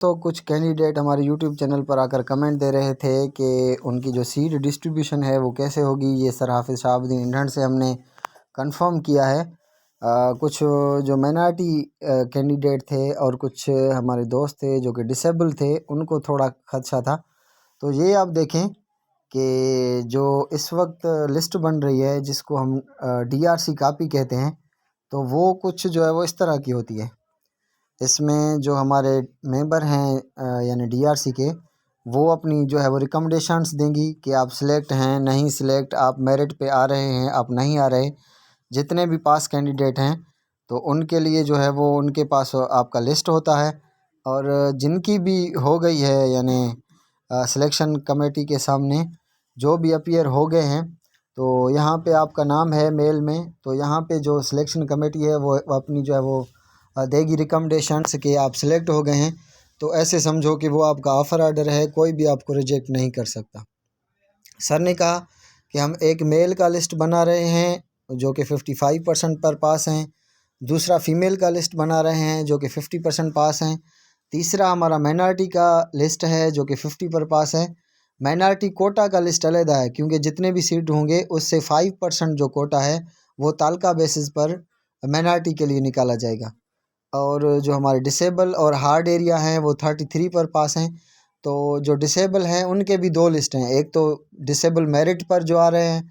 तो कुछ कैंडिडेट हमारे यूट्यूब चैनल पर आकर कमेंट दे रहे थे कि उनकी जो सीट डिस्ट्रीब्यूशन है वो कैसे होगी। ये सर हाफिज़ शहाबुद्दीन इंडियन से हमने कंफर्म किया है। कुछ जो माइनॉरिटी कैंडिडेट थे और कुछ हमारे दोस्त थे जो कि डिसेबल थे, उनको थोड़ा खदशा था। तो ये आप देखें कि जो इस वक्त लिस्ट बन रही है जिसको हम DRC कॉपी कहते हैं, तो वो कुछ जो है वो इस तरह की होती है। इसमें जो हमारे मेंबर हैं यानी DRC के, वो अपनी जो है वो रिकमेंडेशंस देंगी कि आप सिलेक्ट हैं, नहीं सिलेक्ट, आप मेरिट पे आ रहे हैं, आप नहीं आ रहे। जितने भी पास कैंडिडेट हैं तो उनके लिए जो है वो उनके पास आपका लिस्ट होता है। और जिनकी भी हो गई है यानी सिलेक्शन कमेटी के सामने जो भी अपीयर हो गए हैं, तो यहाँ पे आपका नाम है मेल में, तो यहाँ पे जो सिलेक्शन कमेटी है वो अपनी जो है वो देगी रिकमेंडेशंस कि आप सिलेक्ट हो गए हैं। तो ऐसे समझो कि वो आपका ऑफ़र ऑर्डर है, कोई भी आपको रिजेक्ट नहीं कर सकता। सर ने कहा कि हम एक मेल का लिस्ट बना रहे हैं जो कि 55% पर पास हैं, दूसरा फ़ीमेल का लिस्ट बना रहे हैं जो कि 50% पास हैं, तीसरा हमारा माइनॉरिटी का लिस्ट है जो कि 50 पर पास है। माइनॉरिटी कोटा का लिस्ट अलग है क्योंकि जितने भी सीट होंगे उससे 5% जो कोटा है वो तालका बेसिस पर माइनॉरिटी के लिए निकाला जाएगा। और जो हमारे डिसेबल और हार्ड एरिया हैं वो 33 पर पास हैं। तो जो डिसेबल हैं उनके भी दो लिस्ट हैं, एक तो डिसेबल मेरिट पर जो आ रहे हैं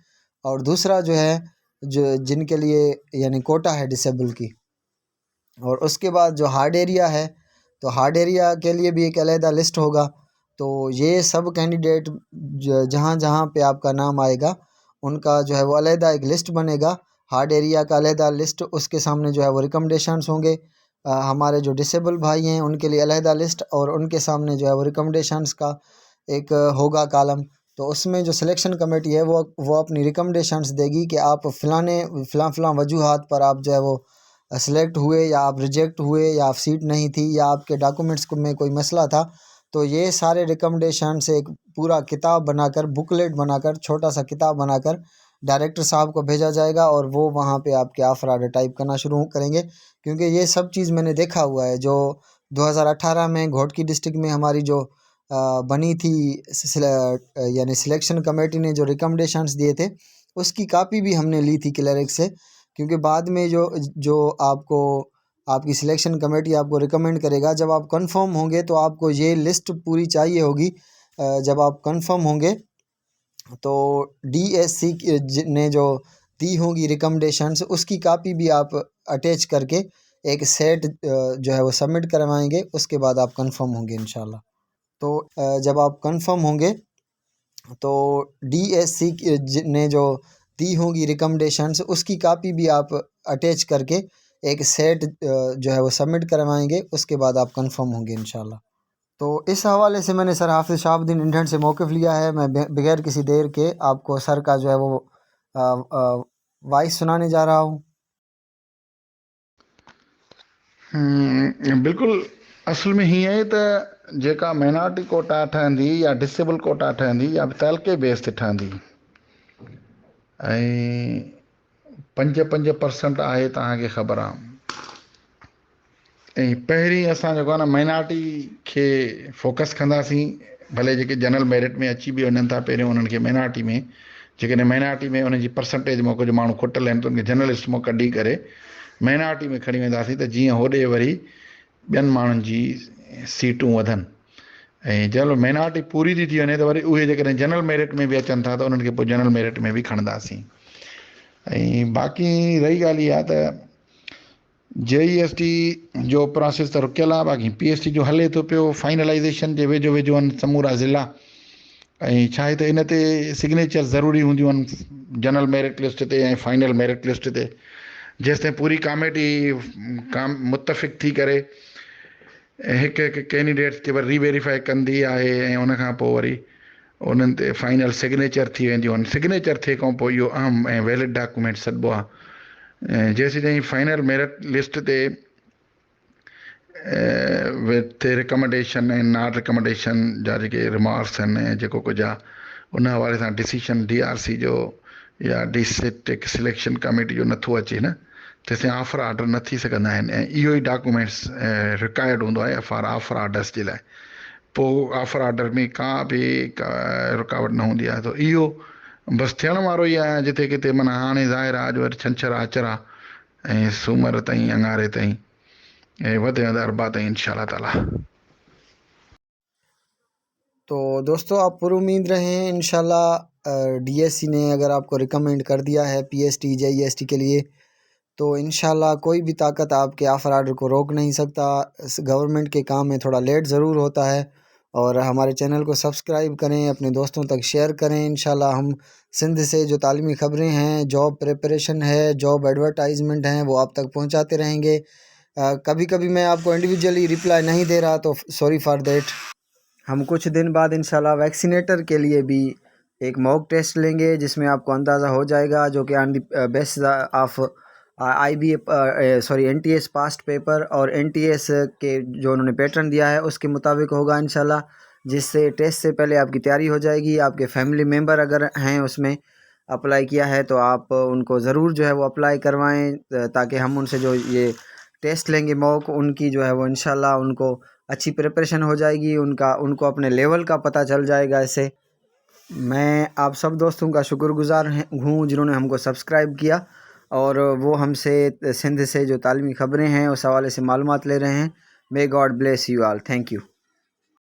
और दूसरा जो है जो जिनके लिए यानी कोटा है डिसेबल की। और उसके बाद जो हार्ड एरिया है, तो हार्ड एरिया के लिए भी एक अलहदा लिस्ट होगा। तो ये सब कैंडिडेट जहाँ जहाँ पे आपका नाम आएगा उनका जो है वो अलहदा एक लिस्ट बनेगा, हार्ड एरिया का अलहदा लिस्ट, उसके सामने जो है वो रिकमेंडेशंस होंगे। हमारे जो डिसेबल भाई हैं उनके लिए अलहदा लिस्ट और उनके सामने जो है वो रिकमेंडेशंस का एक होगा कॉलम। तो उसमें जो सिलेक्शन कमेटी है वो अपनी रिकमेंडेशंस देगी कि आप फ़लाँ वजूहात पर आप जो है वो सेलेक्ट हुए या आप रिजेक्ट हुए या आप सीट नहीं थी या आपके डॉक्यूमेंट्स में कोई मसला था। तो ये सारे रिकमेंडेशन से एक पूरा किताब बनाकर, बुकलेट बनाकर, छोटा सा किताब बनाकर डायरेक्टर साहब को भेजा जाएगा और वो वहाँ पे आपके ऑफर ऑर्डर टाइप करना शुरू करेंगे। क्योंकि ये सब चीज़ मैंने देखा हुआ है, जो 2018 में घोटकी डिस्ट्रिक्ट में हमारी जो बनी थी यानी सिलेक्शन कमेटी ने जो रिकमेंडेशंस दिए थे उसकी कापी भी हमने ली थी क्लर्क से। क्योंकि बाद में जो जो आपको आपकी सिलेक्शन कमेटी आपको रिकमेंड करेगा, जब आप कंफर्म होंगे तो आपको ये लिस्ट पूरी चाहिए होगी। जब आप कंफर्म होंगे तो DSC ने जो दी होंगी रिकमेंडेशंस उसकी कापी भी आप अटैच करके एक सेट जो है वो सबमिट करवाएंगे, उसके बाद आप कंफर्म होंगे इंशाल्लाह। तो जब आप कंफर्म होंगे तो DSC ने जो दी होंगी रिकमेंडेशंस उसकी कापी भी आप अटैच करके एक सेट जो है वो सबमिट करवाएंगे, उसके बाद आप कंफर्म होंगे इंशाल्लाह। तो इस हवाले से मैंने सर हाफिज़ शहाबुद्दीन इंडियन से मौक़िफ़ लिया है। मैं बगैर किसी देर के आपको सर का जो है वो वॉइस सुनाने जा रहा हूँ। बिल्कुल। असल में हीअं आहे त जेका माइनॉरिटी कोटा ठहंदी या डिसेबल कोटा ठहंदी या तहलके बेस ते ठहंदी ऐं 5% आहे, तव्हांखे ख़बर आहे। ऐं पहिरीं असां जेको आहे न माइनॉरिटी खे फोकस कंदासीं, भले जेके जनरल मेरिट में अची बि वञनि था, पहिरियों उन्हनि खे माइनॉरिटी में, जेकॾहिं माइनॉरिटी में उन्हनि जी परसेंटेज में कुझु माण्हू खुटल आहिनि त उनखे जर्नलिस्ट मां कढी करे माइनॉरिटी में खणी वेंदासीं त जीअं होॾे वरी ॿियनि माण्हुनि जी सीटूं वधनि। ऐं जंहिं महिल माइनॉरिटी पूरी थी थी वञे त वरी उहे जेकॾहिं जनरल मेरिट में बि अचनि था त उन्हनि खे पोइ जनरल मेरिट में बि खणंदासीं। ऐं बाक़ी रही ॻाल्हि इहा त JEST जो प्रोसेस त रुकियल आहे, बाक़ी PST जो हले थो पियो, फाइनलाइज़ेशन जे वेझो वेझो आहिनि समूरा ज़िला। ऐं छा आहे त इन ते सिग्नेचर ज़रूरी हूंदियूं आहिनि जनरल मेरिट लिस्ट ते ऐं फाइनल मेरिट लिस्ट ते। जेसिताईं पूरी कमेटी मुतफ़िक़ थी करे हिकु हिकु कैंडिडेट खे वरी रीवेरीफाई कंदी आहे ऐं उनखां पोइ वरी उन्हनि ते फाइनल सिग्नेचर थी वेंदियूं आहिनि। सिग्नेचर थिए खां पोइ इहो अहम ऐं वैलिड डॉक्यूमेंट सॾिबो आहे। ऐं जेसिताईं फाइनल मेरिट लिस्ट ते विथ रिकमेंडेशन ऐं नॉट रिकमेंडेशन जा जेके रिमार्क्स आहिनि ऐं जेको कुझु आहे उन हवाले सां डिसीशन DRC जो या डिस्ट्रिक्ट सिलेक्शन कमेटी जो नथो अचे न, तेसिताईं ऑफर ऑर्डर न थी सघंदा आहिनि ऐं इहो ई डॉक्यूमेंट्स रिक्वायर्ड हूंदो आहे फॉर ऑफर ऑर्डर्स जे लाइ। पोइ ऑफर ऑर्डर में का बि रुकावट न हूंदी आहे। त इहो बसि थियण वारो ई आहे जिते किथे माना हाणे ज़ाहिर आहे अॼु वरी छंछरु आहे आचर आहे ऐं सूमर ताईं अंगारे ताईं ऐं वधि में वधि अरबा ताईं इंशाल्लाह ताला। तो दोस्तों आप पूरी उम्मीद रहें इंशाल्लाह डीएससी ने अगर आपको रिकमेंड कर दिया है पीएसटी जेईएसटी के लिए तो इंशाल्लाह कोई भी ताकत आपके ऑफ़र ऑर्डर को रोक नहीं सकता। गवर्नमेंट के काम में थोड़ा लेट ज़रूर होता है और हमारे चैनल को सब्सक्राइब करें, अपने दोस्तों तक शेयर करें। इंशाल्लाह हम सिंध से जो तालीमी ख़बरें हैं, जॉब प्रिपरेशन है, जॉब एडवर्टाइजमेंट हैं, वो आप तक पहुंचाते रहेंगे। कभी कभी मैं आपको इंडिविजुअली रिप्लाई नहीं दे रहा तो सॉरी फॉर देट। हम कुछ दिन बाद इंशाल्लाह वैक्सीनेटर के लिए भी एक मॉक टेस्ट लेंगे जिसमें आपको अंदाज़ा हो जाएगा, जो कि on the basis of NTS past paper और NTS के जो उन्होंने पैटर्न दिया है उसके मुताबिक होगा इंशाल्लाह, जिससे टेस्ट से पहले आपकी तैयारी हो जाएगी। आपके फैमिली मेम्बर अगर हैं उसमें अप्लाई किया है तो आप उनको ज़रूर जो है वो अप्लाई करवाएं, ताकि हम उनसे जो ये टेस्ट लेंगे मॉक, उनकी जो है वो इंशाल्लाह उनको अच्छी प्रिपरेशन हो जाएगी, उनको अपने लेवल का पता चल जाएगा। ऐसे मैं आप सब दोस्तों का शुक्रगुज़ार हूँ जिन्होंने हमको सब्सक्राइब किया और वो हमसे सिंध से जो तालीमी ख़बरें हैं उस हवाले से मालूमात ले रहे हैं। May God bless you all. Thank you.